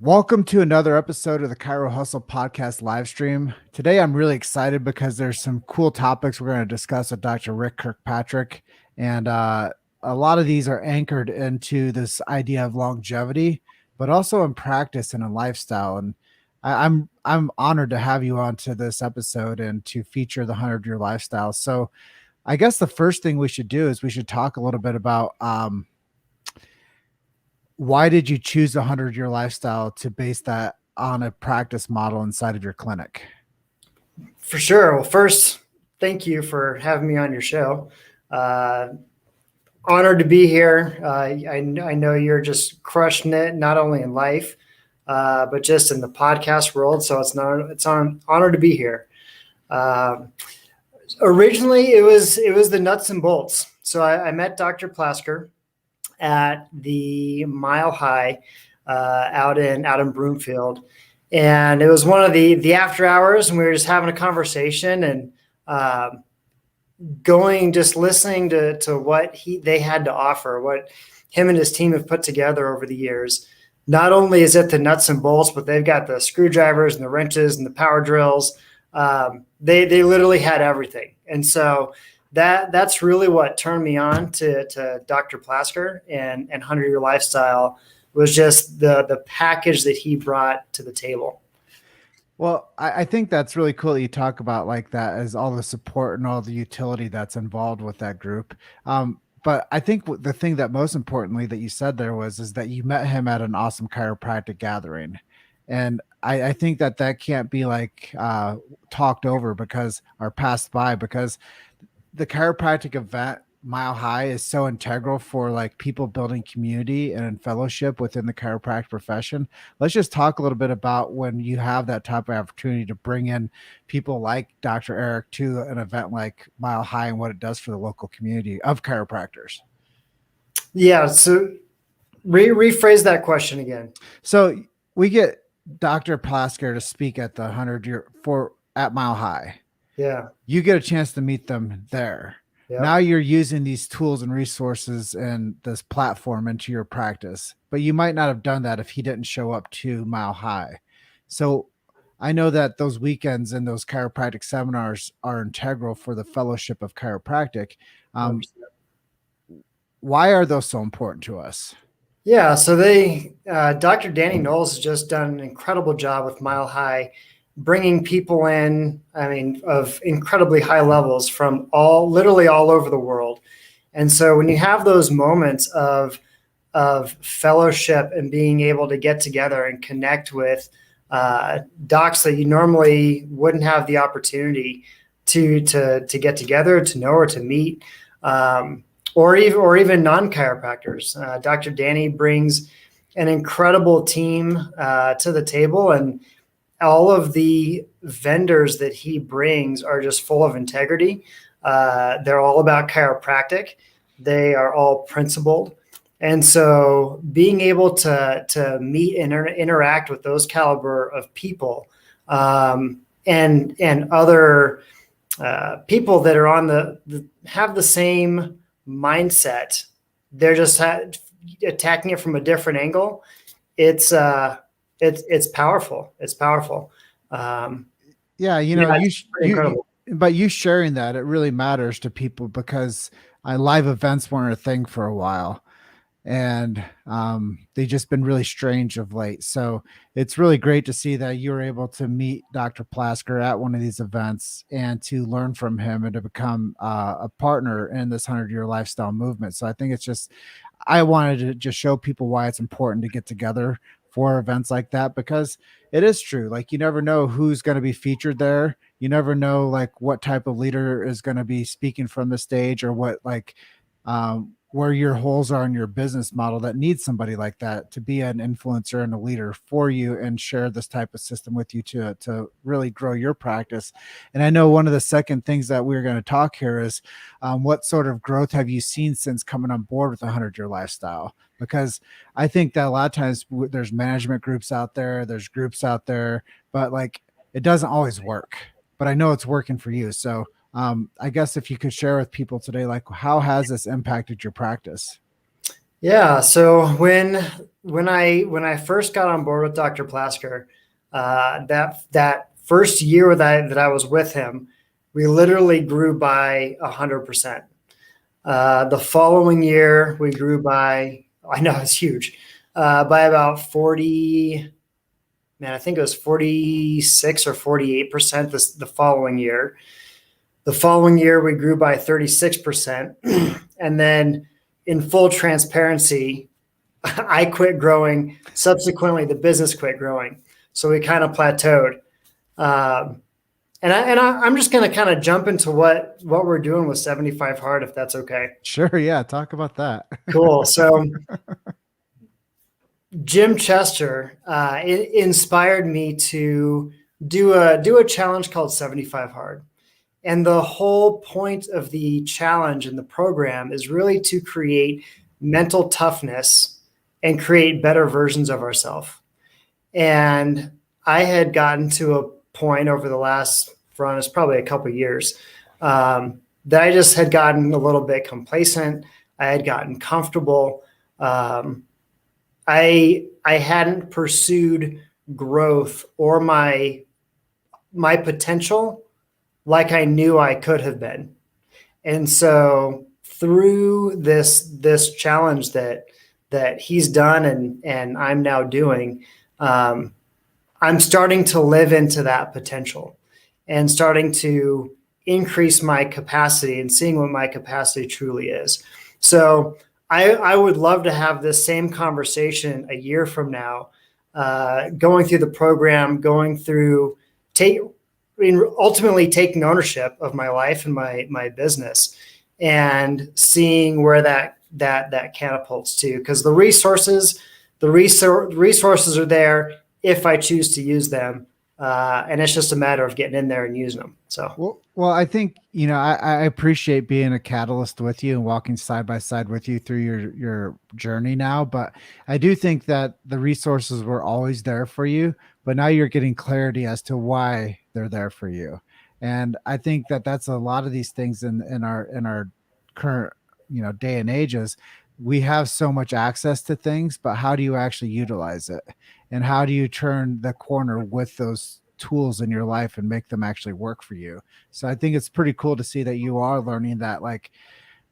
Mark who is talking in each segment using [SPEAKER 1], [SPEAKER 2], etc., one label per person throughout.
[SPEAKER 1] Welcome to another episode of the Chiro Hustle podcast live stream. Today, I'm really excited because there's some cool topics we're going to discuss with Dr. Rick Kirkpatrick. And a lot of these are anchored into this idea of longevity, but also in practice and in lifestyle. And I'm honored to have you on to this episode and to feature the 100-year lifestyle. So I guess the first thing we should do is we should talk a little bit about why did you choose the 100-year lifestyle to base that on a practice model inside of your clinic?
[SPEAKER 2] For sure. Well, first, thank you for having me on your show. Honored to be here. I know you're just crushing it, not only in life, but just in the podcast world. So it's an honor to be here. Originally, it was the nuts and bolts. So I met Dr. Plasker at the Mile High out in Broomfield, and it was one of the after hours, and we were just having a conversation and listening to what they had to offer, what him and his team have put together over the years. Not only is it the nuts and bolts, but they've got the screwdrivers and the wrenches and the power drills. They literally had everything, and so that's really what turned me on to Dr. Plasker and 100-year lifestyle was just the package that he brought to the table.
[SPEAKER 1] Well, I think that's really cool that you talk about like that as all the support and all the utility that's involved with that group. But I think the thing that most importantly that you said there is that you met him at an awesome chiropractic gathering. And I think that can't be like talked over or passed by, because the chiropractic event Mile High is so integral for like people building community and fellowship within the chiropractic profession. Let's just talk a little bit about when you have that type of opportunity to bring in people like Dr. Eric to an event like Mile High and what it does for the local community of chiropractors.
[SPEAKER 2] Yeah. So rephrase that question again.
[SPEAKER 1] So we get Dr. Plasker to speak at the 100-year at Mile High.
[SPEAKER 2] Yeah.
[SPEAKER 1] You get a chance to meet them there. Yep. Now you're using these tools and resources and this platform into your practice, but you might not have done that if he didn't show up to Mile High. So I know that those weekends and those chiropractic seminars are integral for the fellowship of chiropractic. Why are those so important to us?
[SPEAKER 2] Yeah. So Dr. Danny Knowles has just done an incredible job with Mile High, bringing people in, of incredibly high levels from literally all over the world. And so when you have those moments of fellowship and being able to get together and connect with docs that you normally wouldn't have the opportunity to get together, to know, or to meet, or even non-chiropractors. Dr. Danny brings an incredible team to the table, and all of the vendors that he brings are just full of integrity. They're all about chiropractic. They are all principled. And so being able to meet and interact with those caliber of people and other people that are have the same mindset, they're just attacking it from a different angle. It's powerful. It's powerful.
[SPEAKER 1] But you sharing that, it really matters to people, because live events weren't a thing for a while, and they've just been really strange of late. So it's really great to see that you were able to meet Dr. Plasker at one of these events and to learn from him and to become a partner in this 100-year lifestyle movement. So I think I wanted to just show people why it's important to get together for events like that, because it is true. Like, you never know who's going to be featured there. You never know like what type of leader is going to be speaking from the stage, or what where your holes are in your business model that needs somebody like that to be an influencer and a leader for you and share this type of system with you to really grow your practice. And I know one of the second things that we're going to talk here is what sort of growth have you seen since coming on board with the 100-year lifestyle? Because I think that a lot of times there's management groups out there, there's groups out there, but like it doesn't always work. But I know it's working for you. So I guess if you could share with people today, like, how has this impacted your practice?
[SPEAKER 2] Yeah. So when when I first got on board with Dr. Plasker, that first year that I was with him, we literally grew by 100%. The following year, we grew by, I know it's huge, by about 40, man, I think it was 46 or 48% the following year. The following year, we grew by 36%. And then in full transparency, I quit growing. Subsequently, the business quit growing. So we kind of plateaued. Um, I'm just going to kind of jump into what we're doing with 75 Hard, if that's okay.
[SPEAKER 1] Sure. Yeah. Talk about that.
[SPEAKER 2] Cool. So Jim Chester inspired me to do a challenge called 75 Hard. And the whole point of the challenge and the program is really to create mental toughness and create better versions of ourselves. And I had gotten to a point over the last, for honest, probably a couple of years, that I just had gotten a little bit complacent. I had gotten comfortable. I hadn't pursued growth or my potential like I knew I could have been. And so through this challenge that he's done and I'm now doing, I'm starting to live into that potential and starting to increase my capacity and seeing what my capacity truly is. So I would love to have this same conversation a year from now, going through the program, going through ultimately taking ownership of my life and my business, and seeing where that catapults to. Because the resources are there if I choose to use them, and it's just a matter of getting in there and using them. So
[SPEAKER 1] well, I think I appreciate being a catalyst with you and walking side by side with you through your journey now. But I do think that the resources were always there for you, but now you're getting clarity as to why they're there for you. And I think that that's a lot of these things in our current day and ages. We have so much access to things, but how do you actually utilize it? And how do you turn the corner with those tools in your life and make them actually work for you? So I think it's pretty cool to see that you are learning that, like,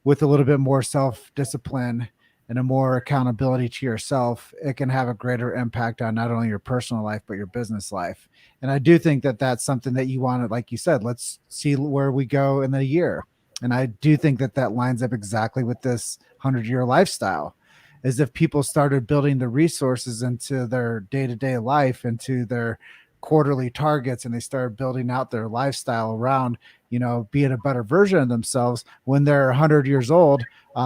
[SPEAKER 1] with a little bit more self-discipline and a more accountability to yourself, it can have a greater impact on not only your personal life, but your business life. And I do think that that's something that you want to, like you said, let's see where we go in a year. And I do think that that lines up exactly with this 100-year lifestyle. Is if people started building the resources into their day-to-day life, into their quarterly targets, and they started building out their lifestyle around, being a better version of themselves when they're 100 years old,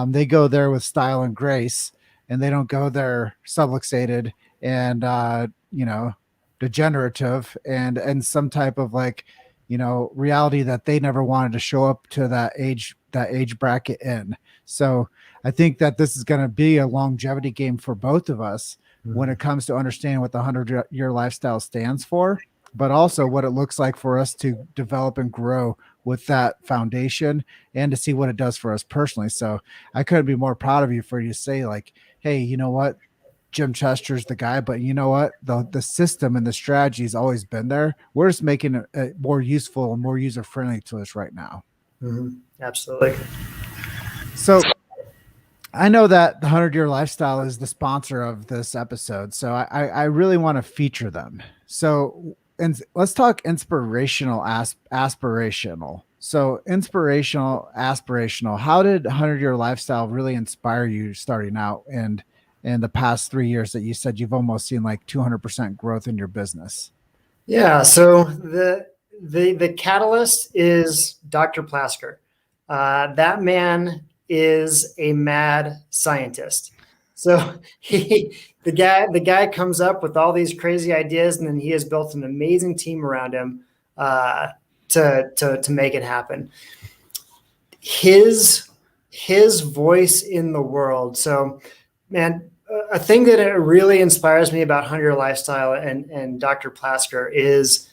[SPEAKER 1] they go there with style and grace, and they don't go there subluxated and, degenerative and some type of reality that they never wanted to show up to that age bracket in. So I think that this is going to be a longevity game for both of us when it comes to understanding what the 100-year lifestyle stands for, but also what it looks like for us to develop and grow with that foundation and to see what it does for us personally. So I couldn't be more proud of you for you to say, like, hey, you know what? Jim Chester's the guy, but you know what? The system and the strategy has always been there. We're just making it more useful and more user-friendly to us right now.
[SPEAKER 2] Mm-hmm. Absolutely.
[SPEAKER 1] So I know that the 100-year lifestyle is the sponsor of this episode, so I really want to feature them. So, and let's talk inspirational, aspirational. So inspirational, aspirational. How did 100-year lifestyle really inspire you starting out? And in the past 3 years that you said you've almost seen like 200% growth in your business?
[SPEAKER 2] Yeah. So the catalyst is Dr. Plasker. That man is a mad scientist. So the guy comes up with all these crazy ideas, and then he has built an amazing team around him to make it happen. His voice in the world. So, man, a thing that it really inspires me about 100-year lifestyle and Dr. Plasker is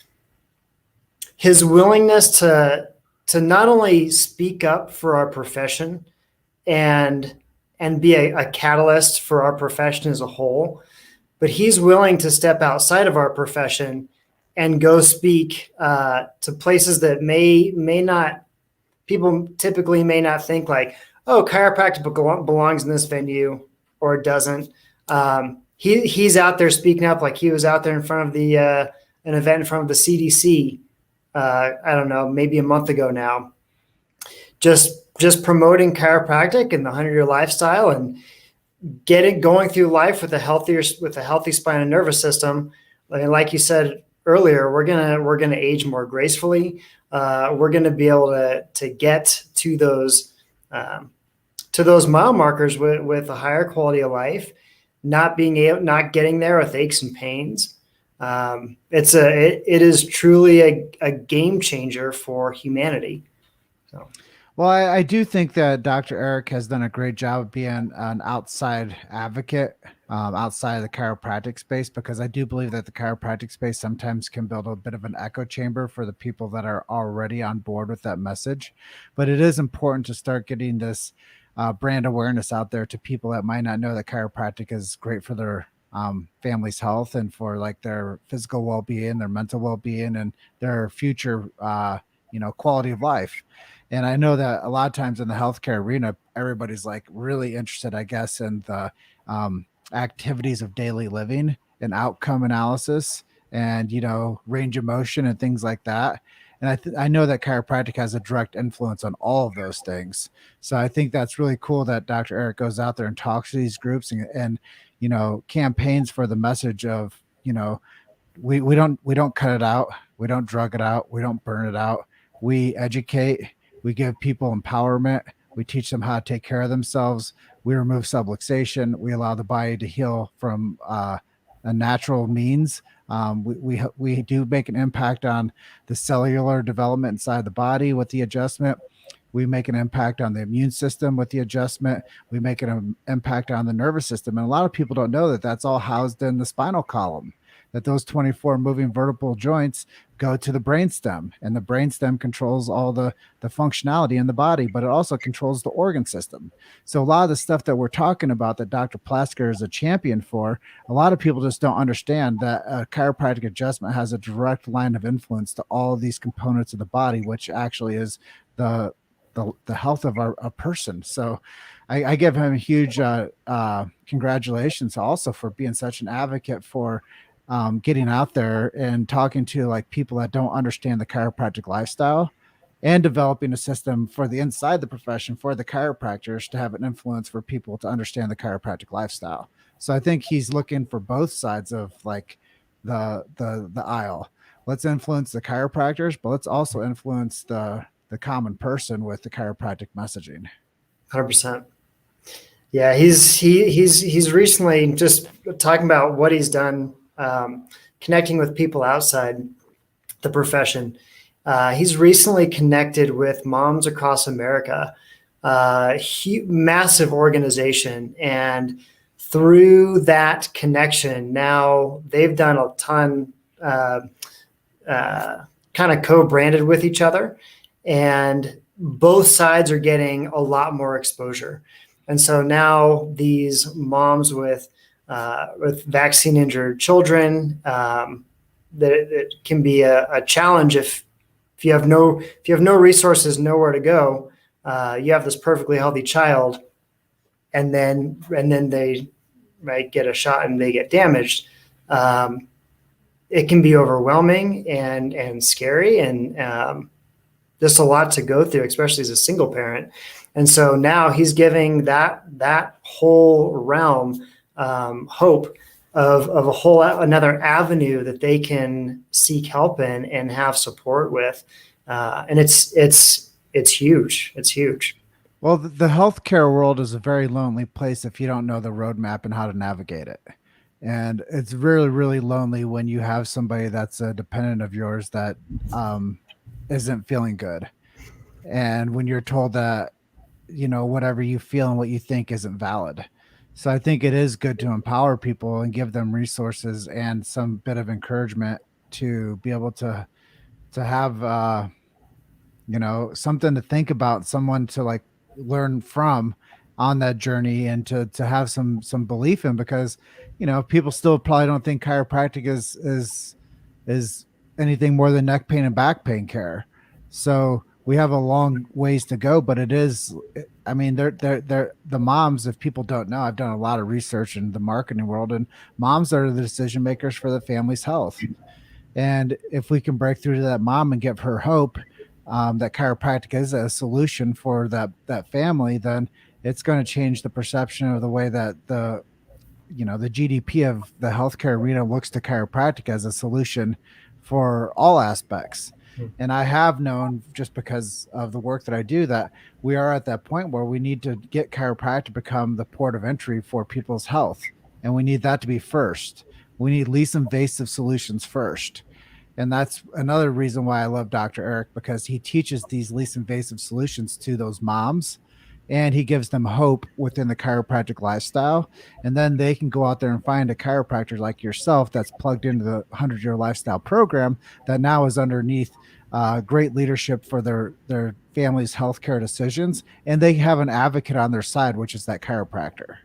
[SPEAKER 2] his willingness to not only speak up for our profession and and be a catalyst for our profession as a whole. But he's willing to step outside of our profession and go speak to places that may not, people typically may not think like, oh, chiropractic belongs in this venue or it doesn't. He's out there speaking up, like he was out there in front of the an event in front of the CDC. I don't know, maybe a month ago now, just promoting chiropractic and the 100-year lifestyle and getting going through life with a healthy spine and nervous system. And like you said earlier, we're gonna age more gracefully. We're gonna be able to get to those mile markers with a higher quality of life, not getting there with aches and pains. It is truly a game changer for humanity. So.
[SPEAKER 1] Well, I do think that Dr. Eric has done a great job of being an outside advocate outside of the chiropractic space, because I do believe that the chiropractic space sometimes can build a bit of an echo chamber for the people that are already on board with that message. But it is important to start getting this brand awareness out there to people that might not know that chiropractic is great for their family's health and for like their physical well-being, their mental well-being, and their future, quality of life. And I know that a lot of times in the healthcare arena, everybody's like really interested, I guess, in the activities of daily living and outcome analysis and, range of motion and things like that. And I know that chiropractic has a direct influence on all of those things. So I think that's really cool that Dr. Eric goes out there and talks to these groups and campaigns for the message of, we don't cut it out. We don't drug it out. We don't burn it out. We educate. We give people empowerment. We teach them how to take care of themselves. We remove subluxation. We allow the body to heal from a natural means. We do make an impact on the cellular development inside the body with the adjustment. We make an impact on the immune system with the adjustment. We make an impact on the nervous system. And a lot of people don't know that that's all housed in the spinal column, that those 24 moving vertebral joints go to the brainstem, and the brainstem controls all the functionality in the body, but it also controls the organ system. So a lot of the stuff that we're talking about that Dr. Plasker is a champion for, a lot of people just don't understand that a chiropractic adjustment has a direct line of influence to all of these components of the body, which actually is the health of a person. So I give him a huge congratulations also for being such an advocate for getting out there and talking to like people that don't understand the chiropractic lifestyle and developing a system for the inside the profession for the chiropractors to have an influence for people to understand the chiropractic lifestyle. So I think he's looking for both sides of like the aisle. Let's influence the chiropractors, but let's also influence the common person with the chiropractic messaging.
[SPEAKER 2] 100%. Yeah, he's recently just talking about what he's done, connecting with people outside the profession. He's recently connected with Moms Across America, massive organization, and through that connection, now they've done a ton, kind of co-branded with each other, and both sides are getting a lot more exposure. And so now these moms with vaccine injured children, that it can be a challenge if you have no resources, nowhere to go. You have this perfectly healthy child, and then they might get a shot and they get damaged. It can be overwhelming and scary, and just a lot to go through, especially as a single parent. And so now he's giving that whole realm hope of a whole another avenue that they can seek help in and have support with, and it's huge. It's huge.
[SPEAKER 1] Well, the healthcare world is a very lonely place if you don't know the roadmap and how to navigate it. And it's really, really lonely when you have somebody that's a dependent of yours that isn't feeling good. And when you're told that, whatever you feel and what you think isn't valid. So I think it is good to empower people and give them resources and some bit of encouragement to be able to have something to think about, someone to like learn from, on that journey and to have some belief in, because people still probably don't think chiropractic is anything more than neck pain and back pain care. So we have a long ways to go, but it is, I mean, they're the moms. If people don't know, I've done a lot of research in the marketing world, and moms are the decision makers for the family's health. And if we can break through to that mom and give her hope, that chiropractic is a solution for that family, then it's going to change the perception of the way that the GDP of the healthcare arena looks to chiropractic as a solution for all aspects. And I have known, just because of the work that I do, that we are at that point where we need to get chiropractic to become the port of entry for people's health. And we need that to be first. We need least invasive solutions first. And that's another reason why I love Dr. Eric, because he teaches these least invasive solutions to those moms, and he gives them hope within the chiropractic lifestyle. And then they can go out there and find a chiropractor like yourself that's plugged into the 100-year lifestyle program that now is underneath great leadership for their family's healthcare decisions. And they have an advocate on their side, which is that chiropractor.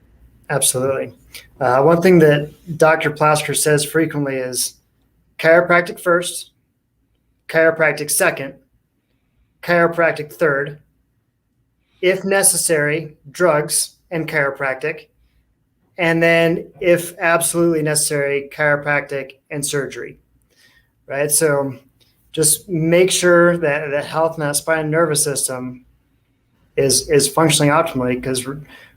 [SPEAKER 2] Absolutely. One thing that Dr. Plasker says frequently is chiropractic first, chiropractic second, chiropractic third, if necessary, drugs and chiropractic, and then if absolutely necessary, chiropractic and surgery, right? So just make sure that the health and that spine and nervous system is functioning optimally, because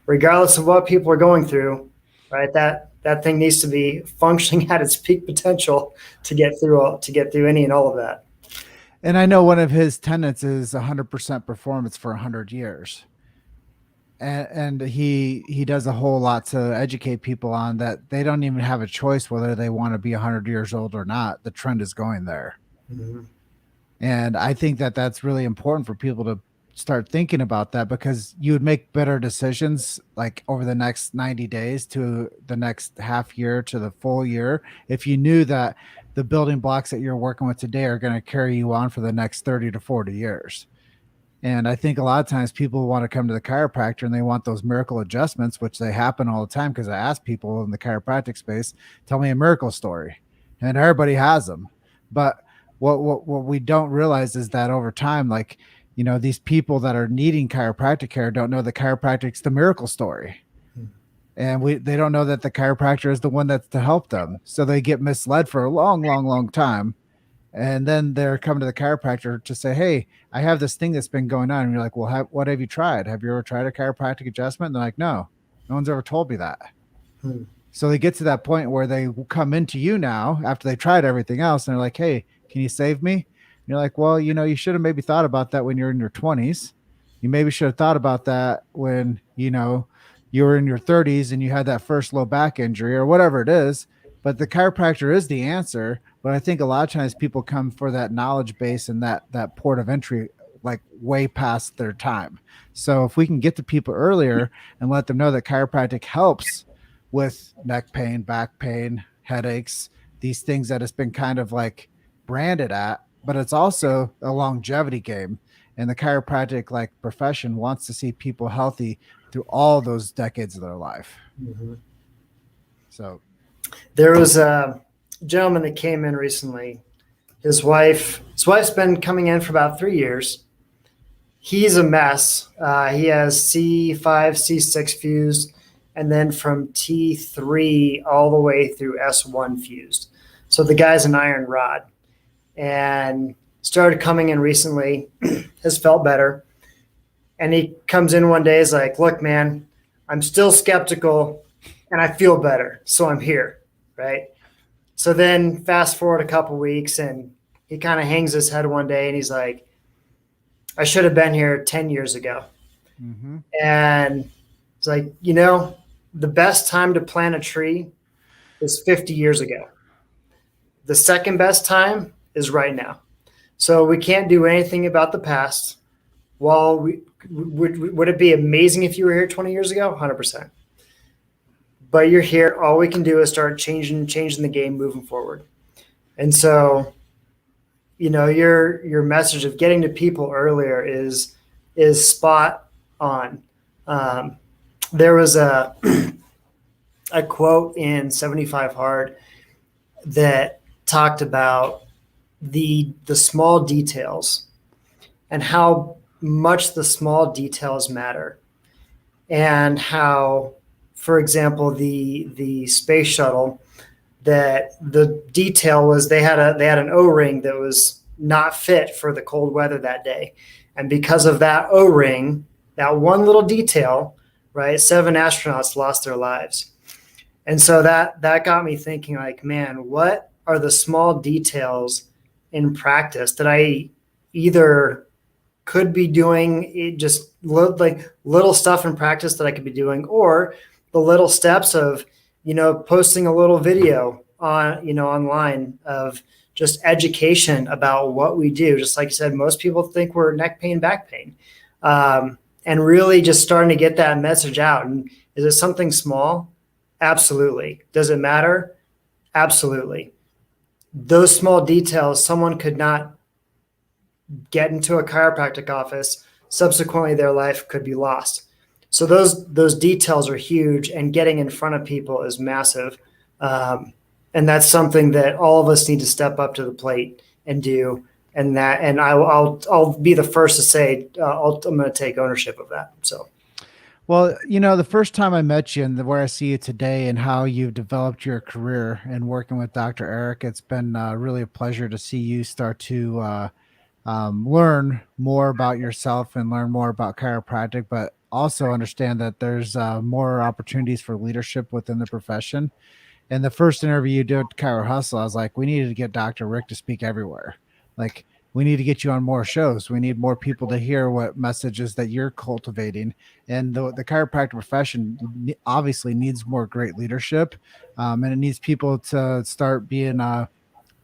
[SPEAKER 2] regardless of what people are going through, right, that thing needs to be functioning at its peak potential to get through any and all of that.
[SPEAKER 1] And I know one of his tenets is 100% performance for 100 years. And he does a whole lot to educate people on that. They don't even have a choice whether they want to be 100 years old or not. The trend is going there. Mm-hmm. And I think that that's really important for people to start thinking about that, because you would make better decisions like over the next 90 days to the next half year to the full year if you knew that the building blocks that you're working with today are going to carry you on for the next 30 to 40 years. And I think a lot of times people want to come to the chiropractor and they want those miracle adjustments, which they happen all the time, because I ask people in the chiropractic space, tell me a miracle story. And everybody has them. But what we don't realize is that over time, like, these people that are needing chiropractic care don't know the chiropractic's the miracle story. And they don't know that the chiropractor is the one that's to help them. So they get misled for a long, long, long time. And then they're coming to the chiropractor to say, hey, I have this thing that's been going on. And you're like, well, what have you tried? Have you ever tried a chiropractic adjustment? And they're like, no one's ever told me that. So they get to that point where they come into you now after they tried everything else. And they're like, hey, can you save me? And you're like, well, you should have maybe thought about that when you're in your 20s. You maybe should have thought about that when, you were in your 30s and you had that first low back injury or whatever it is. But the chiropractor is the answer. But I think a lot of times people come for that knowledge base and that port of entry, like way past their time. So if we can get to people earlier and let them know that chiropractic helps with neck pain, back pain, headaches, these things that it's been kind of like branded at, but it's also a longevity game. And the chiropractic like profession wants to see people healthy through all those decades of their life. Mm-hmm. So
[SPEAKER 2] there was a gentleman that came in recently. His wife's been coming in for about 3 years. He's a mess. He has C5, C6 fused, and then from T3 all the way through S1 fused. So the guy's an iron rod, and started coming in recently, has felt better. And he comes in one day, is like, look, man, I'm still skeptical and I feel better. So I'm here. Right. So then fast forward a couple weeks, and he kind of hangs his head one day and he's like, I should have been here 10 years ago. Mm-hmm. And it's like, the best time to plant a tree is 50 years ago. The second best time is right now. So we can't do anything about the past. While would it be amazing if you were here 20 years ago? 100%. But you're here. All we can do is start changing the game moving forward. And so, your message of getting to people earlier is spot on. there was a quote in 75 Hard that talked about the small details and how much the small details matter, and how, for example, the space shuttle, that the detail was they had an O-ring that was not fit for the cold weather that day, and because of that O-ring, that one little detail, right, 7 astronauts lost their lives. And so that got me thinking, like, man, what are the small details in practice that I either could be doing, it just like little stuff in practice that I could be doing, or the little steps of, posting a little video on, online, of just education about what we do. Just like you said, most people think we're neck pain, back pain, and really just starting to get that message out. And is it something small? Absolutely. Does it matter? Absolutely. Those small details, someone could not get into a chiropractic office, subsequently their life could be lost. So those details are huge, and getting in front of people is massive. And that's something that all of us need to step up to the plate and do. And I'll be the first to say, I'm going to take ownership of that. So.
[SPEAKER 1] Well, the first time I met you and where I see you today and how you've developed your career and working with Dr. Eric, it's been really a pleasure to see you start to learn more about yourself and learn more about chiropractic, but also understand that there's more opportunities for leadership within the profession. And the first interview you did with Chiro Hustle, I was like, we needed to get Dr. Rick to speak everywhere. Like, we need to get you on more shows. We need more people to hear what messages that you're cultivating. And the chiropractic profession obviously needs more great leadership, and it needs people to start being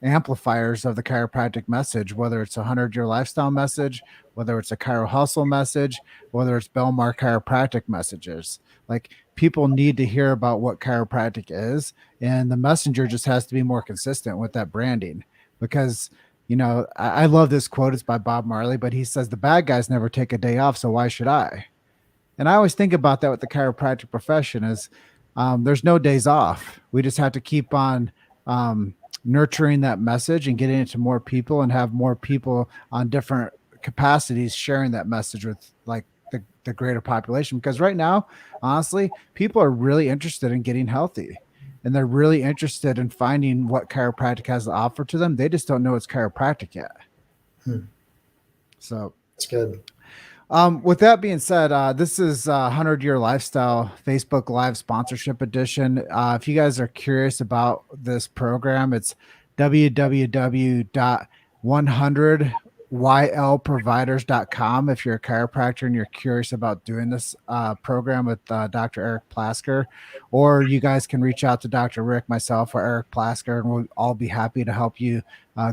[SPEAKER 1] amplifiers of the chiropractic message, whether it's a 100-year lifestyle message, whether it's a Chiro Hustle message, whether it's Belmar chiropractic messages. Like, people need to hear about what chiropractic is, and the messenger just has to be more consistent with that branding. Because I love this quote. It's by Bob Marley, but he says the bad guys never take a day off, so why should I? And I always think about that with the chiropractic profession is there's no days off. We just have to keep on nurturing that message and getting it to more people, and have more people on different capacities sharing that message with like the greater population. Because right now, honestly, people are really interested in getting healthy, and they're really interested in finding what chiropractic has to offer to them. They just don't know it's chiropractic yet. So
[SPEAKER 2] That's good.
[SPEAKER 1] With that being said, this is 100-Year Lifestyle Facebook Live Sponsorship Edition. If you guys are curious about this program, it's www.100ylproviders.com. If you're a chiropractor and you're curious about doing this program with Dr. Eric Plasker, or you guys can reach out to Dr. Rick, myself, or Eric Plasker, and we'll all be happy to help you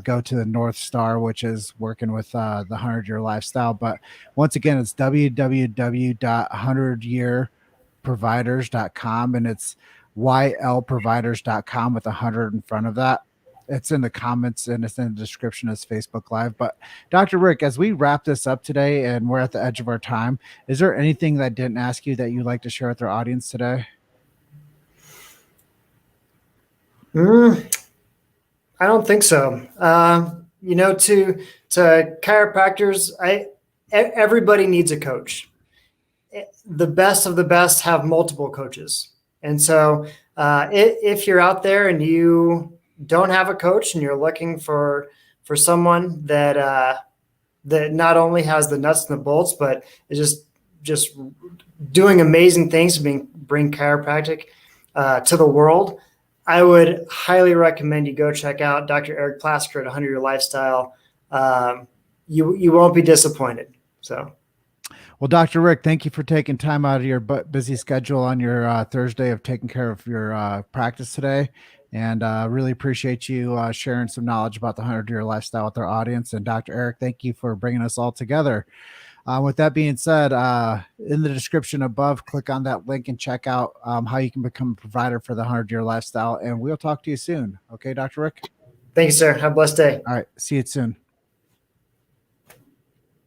[SPEAKER 1] go to the North Star, which is working with the 100-Year Lifestyle. But once again, it's www.100yearproviders.com, and it's ylproviders.com with 100 in front of that. It's in the comments and it's in the description as Facebook Live. But Dr. Rick, as we wrap this up today and we're at the edge of our time, is there anything that I didn't ask you that you'd like to share with our audience today?
[SPEAKER 2] I don't think so. To chiropractors, everybody needs a coach. The best of the best have multiple coaches. And so if you're out there and you don't have a coach and you're looking for someone that not only has the nuts and the bolts, but is just doing amazing things to bring chiropractic to the world, I would highly recommend you go check out Dr. Eric Plasker at 100 Year Lifestyle. You won't be disappointed. So.
[SPEAKER 1] Well, Dr. Rick, thank you for taking time out of your busy schedule on your Thursday of taking care of your practice today. And really appreciate you sharing some knowledge about the 100-Year Lifestyle with our audience. And Dr. Eric, thank you for bringing us all together. With that being said, in the description above, click on that link and check out how you can become a provider for the 100-Year Lifestyle. And we'll talk to you soon. Okay, Dr. Rick?
[SPEAKER 2] Thank you, sir. Have a blessed day.
[SPEAKER 1] All right. See you soon.